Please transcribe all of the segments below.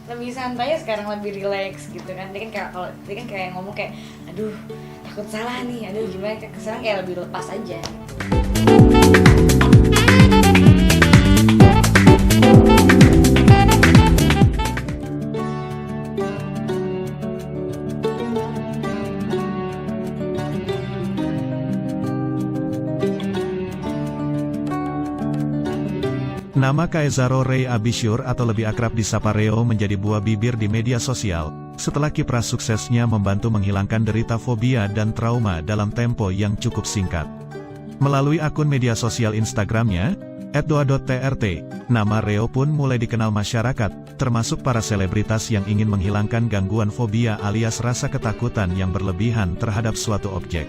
lebih santai sekarang, lebih relax gitu kan. Dia kan kayak kalau dia kan kayak ngomong kayak aduh takut salah nih, aduh gimana, sekarang kayak lebih lepas aja. Nama Kaezaro Rei Abishur atau lebih akrab disapa Reo menjadi buah bibir di media sosial, setelah kiprah suksesnya membantu menghilangkan derita fobia dan trauma dalam tempo yang cukup singkat. Melalui akun media sosial Instagramnya, @doa.trt, nama Reo pun mulai dikenal masyarakat, termasuk para selebritas yang ingin menghilangkan gangguan fobia alias rasa ketakutan yang berlebihan terhadap suatu objek.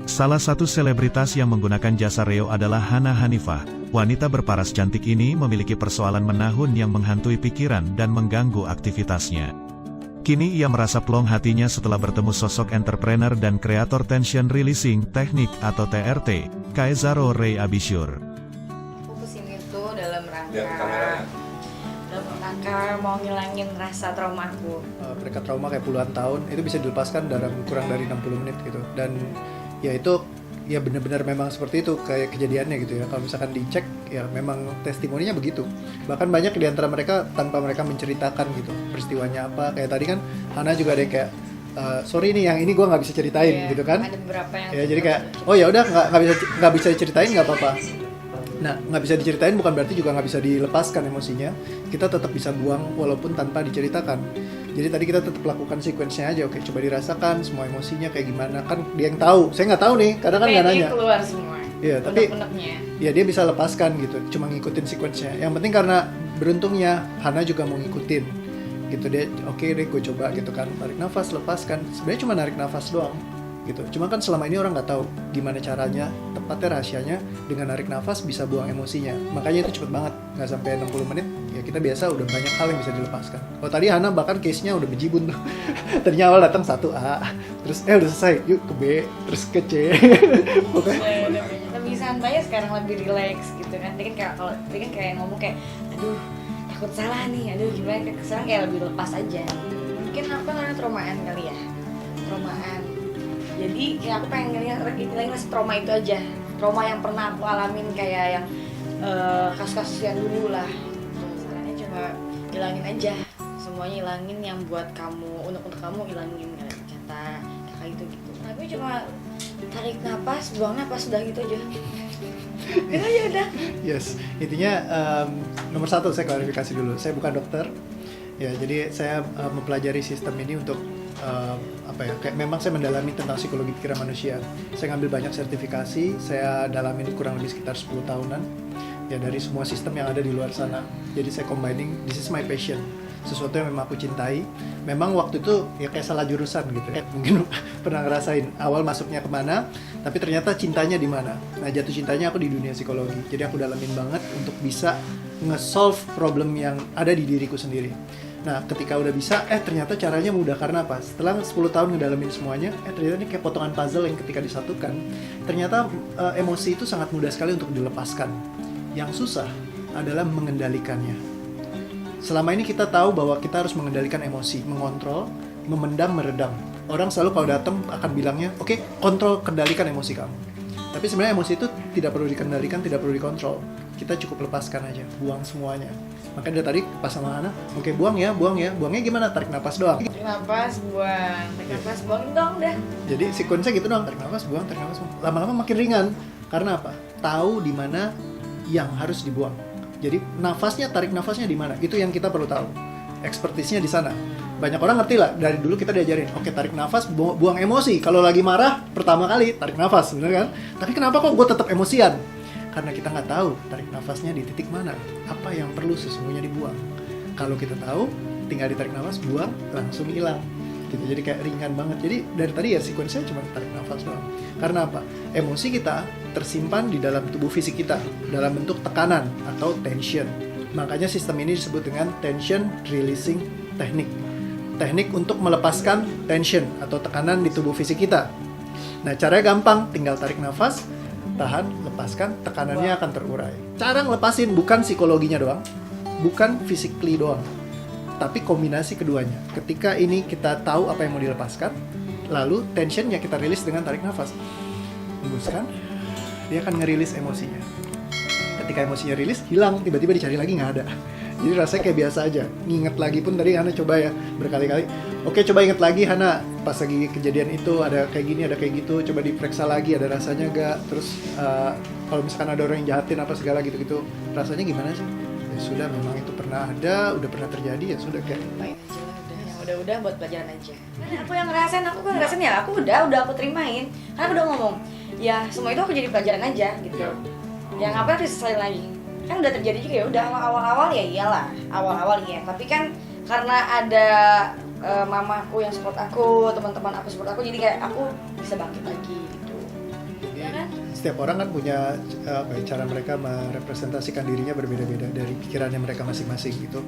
Salah satu selebritas yang menggunakan jasa Reo adalah Hana Hanifah. Wanita berparas cantik ini memiliki persoalan menahun yang menghantui pikiran dan mengganggu aktivitasnya. Kini ia merasa plong hatinya setelah bertemu sosok entrepreneur dan kreator tension releasing teknik atau TRT, Kaezaro Rei Abishur. Aku kesini tuh dalam Lihat kameranya. rangka mau ngilangin rasa trauma aku. Mereka trauma kayak puluhan tahun, itu bisa dilepaskan dalam kurang dari 60 menit gitu. Dan ya itu ya benar-benar memang seperti itu kayak kejadiannya gitu ya. Kalau misalkan dicek ya memang testimoninya begitu. Bahkan banyak di antara mereka tanpa mereka menceritakan gitu peristiwanya apa. Kayak tadi kan Hana juga ada yang kayak sorry nih yang ini gue nggak bisa ceritain gitu kan. Ada beberapa yang Ya jadi kayak oh ya udah nggak bisa diceritain nggak apa-apa. Nah nggak bisa diceritain bukan berarti juga nggak bisa dilepaskan emosinya. Kita tetap bisa buang walaupun tanpa diceritakan. Jadi tadi kita tetap lakukan sequence-nya aja, oke coba dirasakan semua emosinya kayak gimana, kan dia yang tahu, saya nggak tahu nih, kadang kan nggak nanya. Keluar semua. Iya, tapi unek-uneknya. ya dia bisa lepaskan gitu, cuma ngikutin sequence-nya. Yang penting karena beruntungnya Hana juga mau ngikutin, gitu dia, oke deh gue coba gitu kan, tarik nafas, lepaskan. Sebenarnya cuma narik nafas doang, gitu. Cuma kan selama ini orang nggak tahu gimana caranya, tepatnya rahasianya dengan narik nafas bisa buang emosinya. Makanya itu cepet banget, nggak sampai 60 menit. Ya kita biasa udah banyak hal yang bisa dilepaskan. Kalau tadi Hana bahkan case-nya udah bejibun tuh. Tadinya awal datang 1A, terus udah selesai, yuk ke B, terus ke C. Pokoknya Lebih santai sekarang, lebih relax gitu kan. Dia kan kayak kalau dia kan kayak ngomong kayak aduh takut salah nih, aduh gimana, sekarang kayak lebih lepas aja. Mungkin aku karena traumaan kali ya, traumaan. Jadi ya aku pengen ngilangin rasa trauma itu aja, trauma yang pernah aku alamin kayak yang kasus-kasus yang dulu lah. Caranya coba hilangin aja, semuanya hilangin yang buat kamu, untuk kamu hilangin, kata kayak gitu. Tapi cuma tarik napas, buang napas, udah gitu aja. Gitu aja udah. yes, intinya nomor satu saya klarifikasi dulu, saya bukan dokter. Ya, jadi saya mempelajari sistem ini untuk kayak memang saya mendalami tentang psikologi pikiran manusia. Saya ngambil banyak sertifikasi, saya dalamin kurang lebih sekitar 10 tahunan ya dari semua sistem yang ada di luar sana. Jadi saya combining, this is my passion, sesuatu yang memang aku cintai. Memang waktu itu ya kayak salah jurusan gitu ya. Mungkin pernah ngerasain awal masuknya kemana, tapi ternyata cintanya di mana. Nah jatuh cintanya aku di dunia psikologi. Jadi aku dalamin banget untuk bisa nge-solve problem yang ada di diriku sendiri. Nah ketika udah bisa, ternyata caranya mudah. Karena apa? Setelah 10 tahun ngedalamin semuanya, ternyata ini kayak potongan puzzle yang ketika disatukan, ternyata emosi itu sangat mudah sekali untuk dilepaskan. Yang susah adalah mengendalikannya. Selama ini kita tahu bahwa kita harus mengendalikan emosi, mengontrol, memendam, meredam. Orang selalu kalau datang akan bilangnya, oke, kontrol, kendalikan emosi kamu. Tapi sebenarnya emosi itu tidak perlu dikendalikan, tidak perlu dikontrol. Kita cukup lepaskan aja, buang semuanya. Makanya dari tadi pas sama Hana, oke buang ya. Buangnya gimana? Tarik napas doang. Tarik napas, buang. Tarik napas, buang dong dah. Jadi sequence gitu doang, tarik napas, buang. Lama-lama makin ringan. Karena apa? Tahu di mana yang harus dibuang. Jadi tarik nafasnya di mana? Itu yang kita perlu tahu. Ekspertisnya di sana. Banyak orang ngerti lah, dari dulu kita diajarin, oke tarik nafas, buang emosi. Kalau lagi marah, pertama kali tarik nafas, bener kan? Tapi kenapa kok gue tetap emosian? Karena kita nggak tahu tarik nafasnya di titik mana, apa yang perlu sesungguhnya dibuang. Kalau kita tahu, tinggal ditarik nafas, buang, langsung hilang. Gitu, jadi kayak ringan banget. Jadi dari tadi ya sequence-nya cuma tarik nafas doang. Karena apa? Emosi kita tersimpan di dalam tubuh fisik kita dalam bentuk tekanan atau tension. Makanya sistem ini disebut dengan tension releasing technique. Teknik untuk melepaskan tension atau tekanan di tubuh fisik kita. Nah, caranya gampang, tinggal tarik nafas, tahan, lepaskan, tekanannya akan terurai. Cara ngelepasin bukan psikologinya doang, bukan physically doang. tapi kombinasi keduanya. Ketika ini kita tahu apa yang mau dilepaskan, lalu tensionnya kita rilis dengan tarik nafas, hembuskan, dia akan ngerilis emosinya. Ketika emosinya rilis, hilang, tiba-tiba dicari lagi nggak ada. Jadi rasanya kayak biasa aja. Nginget lagi pun tadi Hana coba ya berkali-kali. Oke, coba inget lagi Hana, pas lagi kejadian itu ada kayak gini, ada kayak gitu. Coba diperiksa lagi, ada rasanya nggak? Terus kalau misalkan ada orang yang jahatin apa segala gitu-gitu, rasanya gimana sih? Ya sudah, memang itu pernah ada, udah pernah terjadi, ya sudah kayak Baik aja lah, udah buat pelajaran aja. Aku yang ngerasain ya, aku udah aku terimain. Karena aku udah ngomong, ya semua itu aku jadi pelajaran aja gitu. Ya ngapain harus disesali lagi? Kan udah terjadi juga ya, udah awal-awal ya iyalah, awal-awal iya. Tapi kan karena ada mamaku yang support aku, teman-teman aku support aku, jadi kayak aku bisa bangkit lagi gitu. Ya kan? Setiap orang kan punya cara mereka merepresentasikan dirinya berbeda-beda dari pikirannya mereka masing-masing gitu.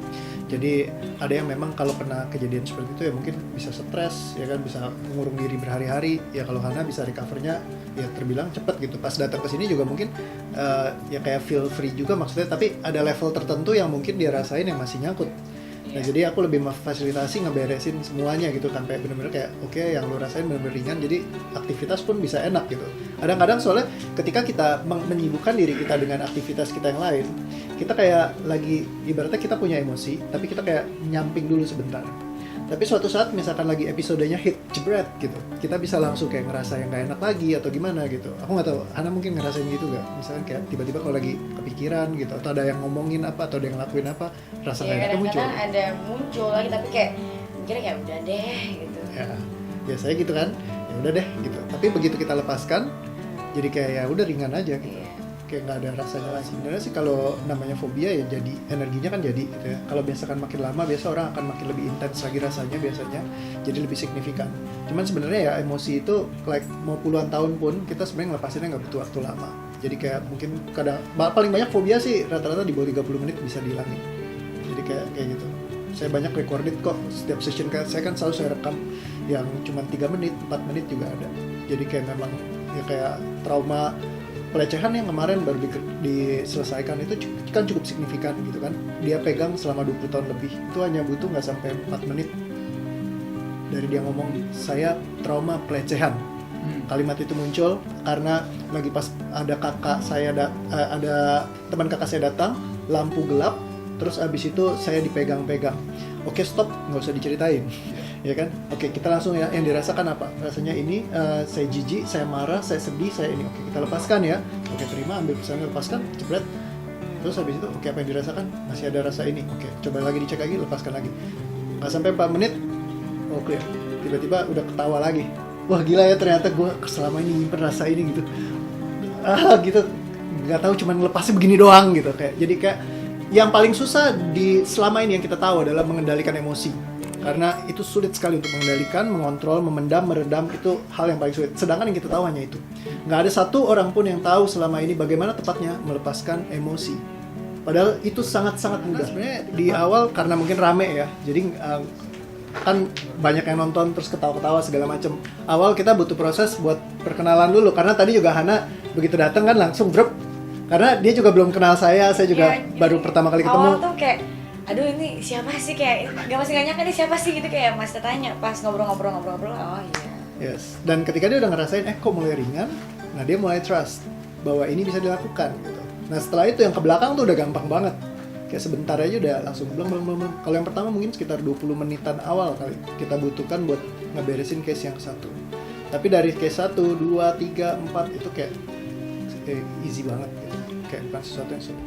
Jadi ada yang memang kalau pernah kejadian seperti itu ya mungkin bisa stres, ya kan, bisa mengurung diri berhari-hari. Ya kalau Hana bisa recovernya ya terbilang cepet gitu. Pas datang ke sini juga mungkin ya kayak feel free juga maksudnya, tapi ada level tertentu yang mungkin dia rasain yang masih nyangkut. Nah jadi aku lebih memfasilitasi ngeberesin semuanya gitu, sampai bener-bener kayak oke, yang lu rasain bener-bener ringan, jadi aktivitas pun bisa enak gitu. Kadang-kadang soalnya ketika kita menyibukkan diri kita dengan aktivitas kita yang lain, kita kayak lagi, ibaratnya kita punya emosi, tapi kita kayak nyamping dulu sebentar. Tapi suatu saat misalkan lagi episodenya hit, jebret gitu, kita bisa langsung kayak ngerasa yang gak enak lagi atau gimana gitu. Aku gak tahu, Hana mungkin ngerasain gitu gak? Misalkan kayak tiba-tiba kalau lagi kepikiran gitu, atau ada yang ngomongin apa, atau ada yang lakuin apa, rasa gak enaknya muncul. Kadang-kadang ada muncul lagi, tapi kayak mikirnya kayak udah deh gitu. Ya, biasanya gitu kan, ya udah deh gitu. Tapi begitu kita lepaskan, jadi kayak ya udah ringan aja gitu. Iya. Kayak nggak ada rasanya lagi. Sebenarnya sih kalau namanya fobia ya jadi energinya kan jadi gitu ya. Kalau biasa kan makin lama biasa orang akan makin lebih intens lagi rasanya biasanya, jadi lebih signifikan. Cuman sebenarnya ya emosi itu like mau puluhan tahun pun kita sebenarnya ngelepasinnya nggak butuh waktu lama. Jadi kayak mungkin kadang paling banyak fobia sih rata-rata di bawah 30 menit bisa dihilangin. Jadi kayak gitu. Saya banyak recorded kok setiap session, saya kan selalu saya rekam yang cuma 3 menit, 4 menit juga ada. Jadi kayak memang ya kayak trauma pelecehan yang kemarin baru diselesaikan itu kan cukup signifikan gitu kan. Dia pegang selama 20 tahun lebih, itu hanya butuh nggak sampai 4 menit dari dia ngomong saya trauma pelecehan. Kalimat itu muncul karena lagi pas ada kakak saya ada teman kakak saya datang, lampu gelap, terus abis itu saya dipegang-pegang. Oke, stop, nggak usah diceritain. Ya kan? Oke, kita langsung ya, yang dirasakan apa? Rasanya ini, saya jijik, saya marah, saya sedih, saya ini. Oke, kita lepaskan ya. Oke, terima, ambil pesannya, lepaskan, jebret. Terus habis itu, oke, apa yang dirasakan? Masih ada rasa ini. Oke, coba lagi dicek lagi, lepaskan lagi. Nggak sampai 4 menit, oh clear. Tiba-tiba udah ketawa lagi. Wah gila ya, ternyata gue selama ini nyimpen rasa ini gitu. Gitu. Nggak tahu, cuman lepasnya begini doang gitu. Jadi kayak yang paling susah selama ini yang kita tahu adalah mengendalikan emosi. Karena itu sulit sekali untuk mengendalikan, mengontrol, memendam, meredam, itu hal yang paling sulit. Sedangkan yang kita tahu hanya itu. Nggak ada satu orang pun yang tahu selama ini bagaimana tepatnya melepaskan emosi. Padahal itu sangat-sangat mudah. Sebenarnya di awal karena mungkin rame ya, jadi kan banyak yang nonton terus ketawa-ketawa segala macam. Awal kita butuh proses buat perkenalan dulu, karena tadi juga Hana begitu datang kan langsung drop. Karena dia juga belum kenal saya juga baru pertama kali ketemu. Awal tuh kayak aduh ini siapa sih, kayak masih gak nyangka ini siapa sih gitu, kayak masih tanya pas ngobrol-ngobrol oh iya. Yes, dan ketika dia udah ngerasain kok mulai ringan, nah dia mulai trust bahwa ini bisa dilakukan gitu. Nah setelah itu yang ke belakang tuh udah gampang banget, kayak sebentar aja udah langsung belum. Kalau yang pertama mungkin sekitar 20 menitan awal kali kita butuhkan buat ngeberesin case yang satu. Tapi dari case 1, 2, 3, 4 itu kayak easy banget gitu. Kayak bukan sesuatu yang sulit.